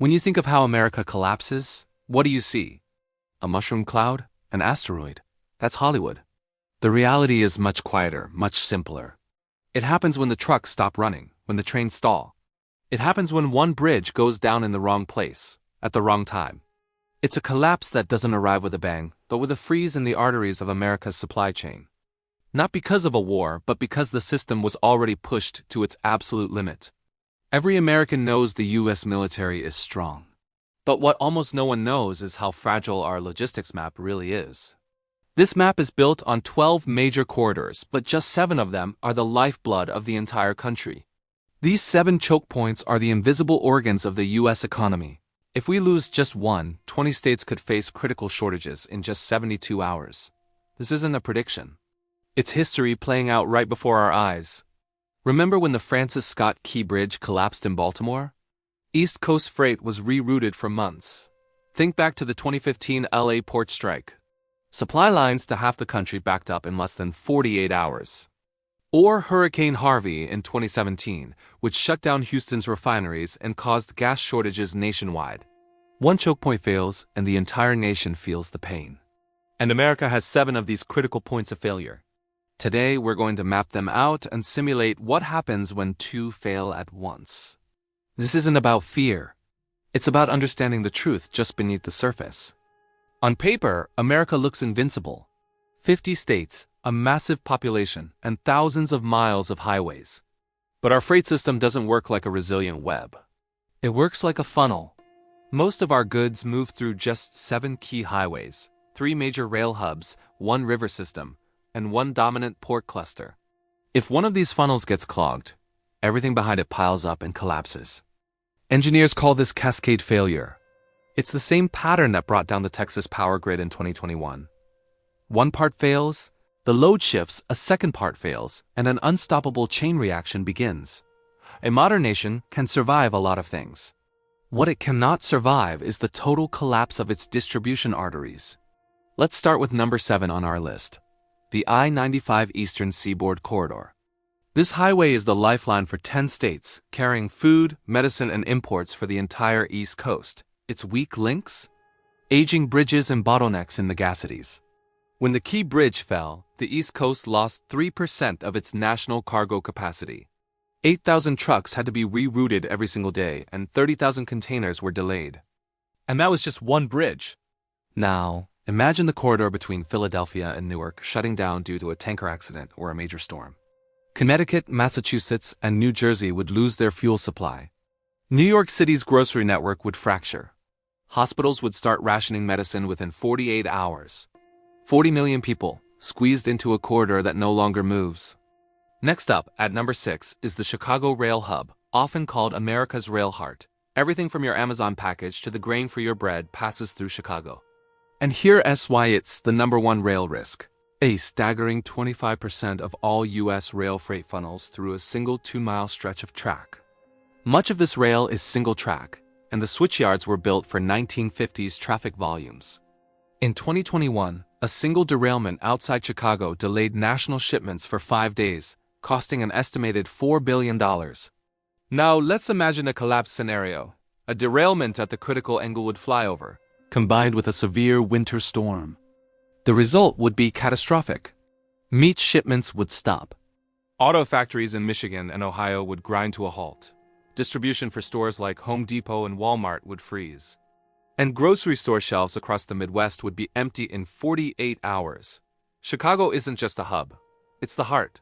When you think of how America collapses, what do you see? A mushroom cloud? An asteroid? That's Hollywood. The reality is much quieter, much simpler. It happens when the trucks stop running, when the trains stall. It happens when one bridge goes down in the wrong place, at the wrong time. It's a collapse that doesn't arrive with a bang, but with a freeze in the arteries of America's supply chain. Not because of a war, but because the system was already pushed to its absolute limit. Every American knows the US military is strong. But what almost no one knows is how fragile our logistics map really is. This map is built on 12 major corridors, but just 7 of them are the lifeblood of the entire country. These 7 choke points are the invisible organs of the US economy. If we lose just one, 20 states could face critical shortages in just 72 hours. This isn't a prediction. It's history playing out right before our eyes. Remember when the Francis Scott Key Bridge collapsed in Baltimore? East Coast freight was rerouted for months. Think back to the 2015 LA port strike. Supply lines to half the country backed up in less than 48 hours. Or Hurricane Harvey in 2017, which shut down Houston's refineries and caused gas shortages nationwide. One choke point fails, and the entire nation feels the pain. And America has 7 of these critical points of failure. Today, we're going to map them out and simulate what happens when 2 fail at once. This isn't about fear. It's about understanding the truth just beneath the surface. On paper, America looks invincible. 50 states, a massive population, and thousands of miles of highways. But our freight system doesn't work like a resilient web. It works like a funnel. Most of our goods move through just 7 key highways, 3 major rail hubs, 1 river system, and 1 dominant port cluster. If one of these funnels gets clogged, everything behind it piles up and collapses. Engineers call this cascade failure. It's the same pattern that brought down the Texas power grid in 2021. One part fails, the load shifts, a second part fails, and an unstoppable chain reaction begins. A modern nation can survive a lot of things. What it cannot survive is the total collapse of its distribution arteries. Let's start with number 7 on our list, the I-95 Eastern Seaboard Corridor. This highway is the lifeline for 10 states, carrying food, medicine, and imports for the entire East Coast. Its weak links? Aging bridges and bottlenecks in megacities. When the Key Bridge fell, the East Coast lost 3% of its national cargo capacity. 8,000 trucks had to be rerouted every single day, and 30,000 containers were delayed. And that was just one bridge. Now, imagine the corridor between Philadelphia and Newark shutting down due to a tanker accident or a major storm. Connecticut, Massachusetts, and New Jersey would lose their fuel supply. New York City's grocery network would fracture. Hospitals would start rationing medicine within 48 hours. 40 million people, squeezed into a corridor that no longer moves. Next up, at number 6, is the Chicago Rail Hub, often called America's Rail Heart. Everything from your Amazon package to the grain for your bread passes through Chicago. And here's why it's the number 1 rail risk. A staggering 25% of all U.S. rail freight funnels through a single 2-mile stretch of track. Much of this rail is single track, and the switchyards were built for 1950s traffic volumes. In 2021, a single derailment outside Chicago delayed national shipments for 5 days, costing an estimated $4 billion. Now let's imagine a collapse scenario. A derailment at the critical Englewood flyover, combined with a severe winter storm. The result would be catastrophic. Meat shipments would stop. Auto factories in Michigan and Ohio would grind to a halt. Distribution for stores like Home Depot and Walmart would freeze. And grocery store shelves across the Midwest would be empty in 48 hours. Chicago isn't just a hub, it's the heart.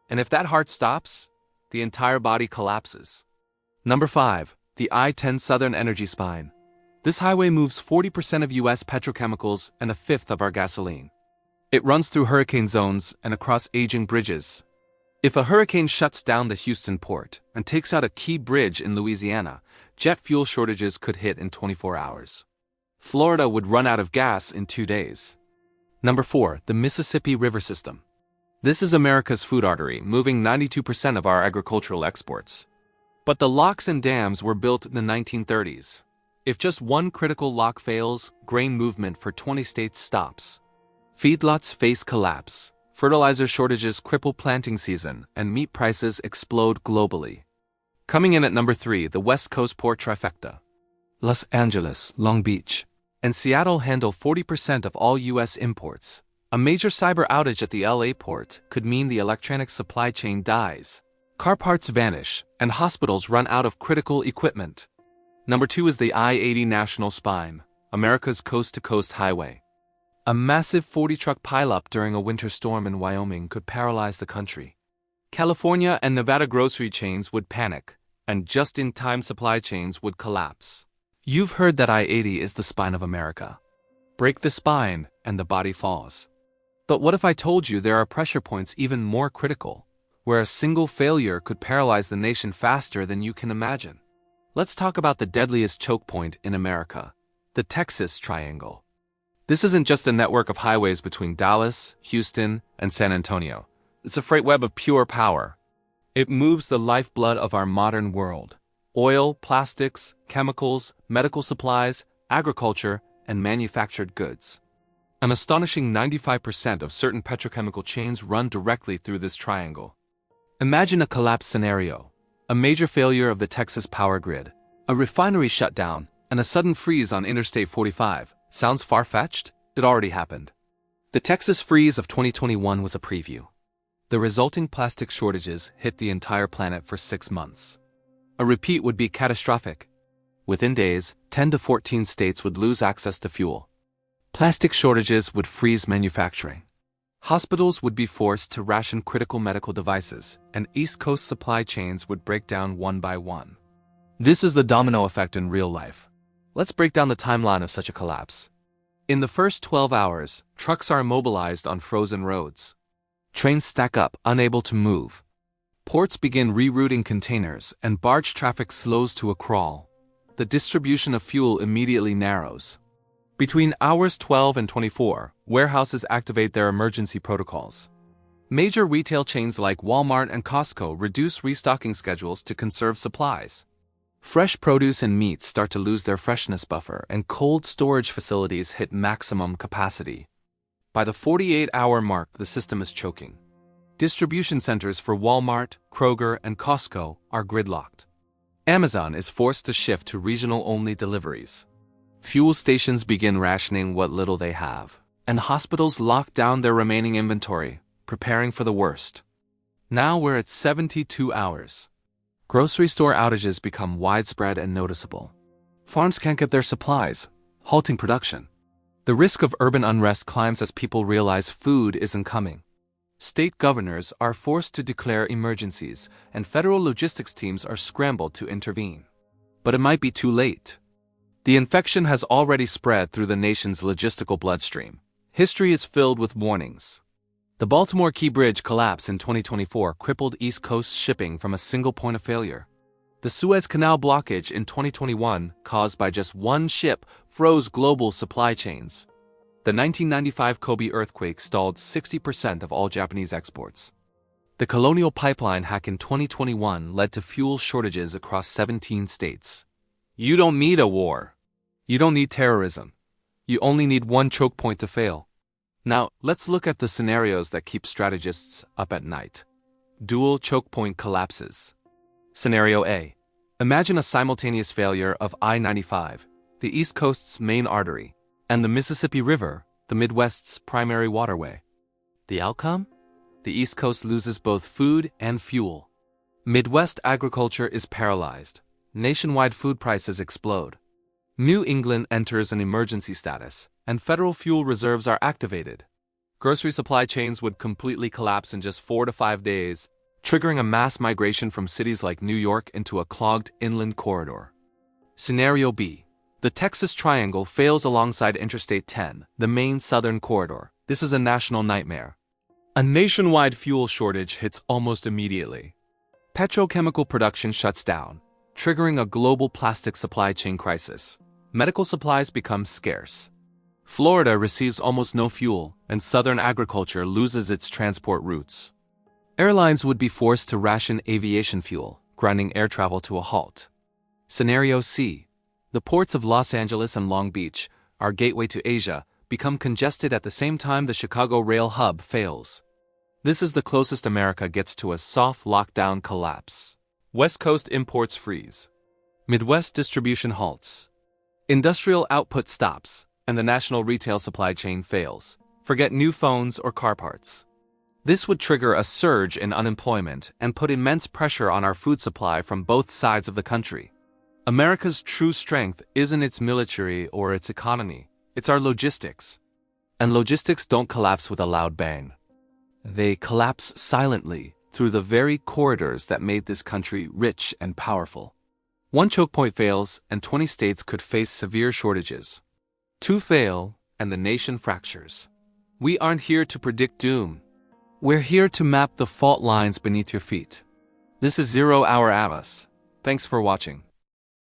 And if that heart stops, the entire body collapses. Number 5, the I-10 Southern Energy Spine. This highway moves 40% of U.S. petrochemicals and a fifth of our gasoline. It runs through hurricane zones and across aging bridges. If a hurricane shuts down the Houston port and takes out a key bridge in Louisiana, jet fuel shortages could hit in 24 hours. Florida would run out of gas in 2 days. Number 4, the Mississippi River System. This is America's food artery, moving 92% of our agricultural exports. But the locks and dams were built in the 1930s. If just one critical lock fails, grain movement for 20 states stops. Feedlots face collapse. Fertilizer shortages cripple planting season, and meat prices explode globally. Coming in at number 3, the West Coast Port Trifecta. Los Angeles, Long Beach, and Seattle handle 40% of all U.S. imports. A major cyber outage at the LA port could mean the electronic supply chain dies. Car parts vanish, and hospitals run out of critical equipment. Number 2 is the I-80 National Spine, America's coast-to-coast highway. A massive 40-truck pileup during a winter storm in Wyoming could paralyze the country. California and Nevada grocery chains would panic, and just-in-time supply chains would collapse. You've heard that I-80 is the spine of America. Break the spine, and the body falls. But what if I told you there are pressure points even more critical, where a single failure could paralyze the nation faster than you can imagine? Let's talk about the deadliest choke point in America, the Texas Triangle. This isn't just a network of highways between Dallas, Houston, and San Antonio. It's a freight web of pure power. It moves the lifeblood of our modern world: oil, plastics, chemicals, medical supplies, agriculture, and manufactured goods. An astonishing 95% of certain petrochemical chains run directly through this triangle. Imagine a collapse scenario: a major failure of the Texas power grid, a refinery shutdown, and a sudden freeze on Interstate 45. Sounds far-fetched? It already happened. The Texas freeze of 2021 was a preview. The resulting plastic shortages hit the entire planet for 6 months. A repeat would be catastrophic. Within days, 10 to 14 states would lose access to fuel. Plastic shortages would freeze manufacturing. Hospitals would be forced to ration critical medical devices, and East Coast supply chains would break down one by one. This is the domino effect in real life. Let's break down the timeline of such a collapse. In the first 12 hours, trucks are immobilized on frozen roads. Trains stack up, unable to move. Ports begin rerouting containers, and barge traffic slows to a crawl. The distribution of fuel immediately narrows. Between hours 12 and 24, warehouses activate their emergency protocols. Major retail chains like Walmart and Costco reduce restocking schedules to conserve supplies. Fresh produce and meat start to lose their freshness buffer, and cold storage facilities hit maximum capacity. By the 48-hour mark, the system is choking. Distribution centers for Walmart, Kroger, and Costco are gridlocked. Amazon is forced to shift to regional-only deliveries. Fuel stations begin rationing what little they have, and hospitals lock down their remaining inventory, preparing for the worst. Now we're at 72 hours. Grocery store outages become widespread and noticeable. Farms can't get their supplies, halting production. The risk of urban unrest climbs as people realize food isn't coming. State governors are forced to declare emergencies, and federal logistics teams are scrambled to intervene. But it might be too late. The infection has already spread through the nation's logistical bloodstream. History is filled with warnings. The Baltimore Key Bridge collapse in 2024 crippled East Coast shipping from a single point of failure. The Suez Canal blockage in 2021, caused by just one ship, froze global supply chains. The 1995 Kobe earthquake stalled 60% of all Japanese exports. The Colonial Pipeline hack in 2021 led to fuel shortages across 17 states. You don't need a war. You don't need terrorism. You only need one choke point to fail. Now, let's look at the scenarios that keep strategists up at night. Dual choke point collapses. Scenario A. Imagine a simultaneous failure of I-95, the East Coast's main artery, and the Mississippi River, the Midwest's primary waterway. The outcome? The East Coast loses both food and fuel. Midwest agriculture is paralyzed. Nationwide food prices explode. New England enters an emergency status, and federal fuel reserves are activated. Grocery supply chains would completely collapse in just 4 to 5 days, triggering a mass migration from cities like New York into a clogged inland corridor. Scenario B. The Texas Triangle fails alongside Interstate 10, the main southern corridor. This is a national nightmare. A nationwide fuel shortage hits almost immediately. Petrochemical production shuts down, triggering a global plastic supply chain crisis. Medical supplies become scarce. Florida receives almost no fuel, and southern agriculture loses its transport routes. Airlines would be forced to ration aviation fuel, grinding air travel to a halt. Scenario C. The ports of Los Angeles and Long Beach, our gateway to Asia, become congested at the same time the Chicago rail hub fails. This is the closest America gets to a soft lockdown collapse. West Coast imports freeze. Midwest distribution halts. Industrial output stops, and the national retail supply chain fails. Forget new phones or car parts. This would trigger a surge in unemployment and put immense pressure on our food supply from both sides of the country. America's true strength isn't its military or its economy, it's our logistics. And logistics don't collapse with a loud bang. They collapse silently through the very corridors that made this country rich and powerful. One choke point fails, and 20 states could face severe shortages. Two fail, and the nation fractures. We aren't here to predict doom. We're here to map the fault lines beneath your feet. This is 0 Hour Atlas. Thanks for watching.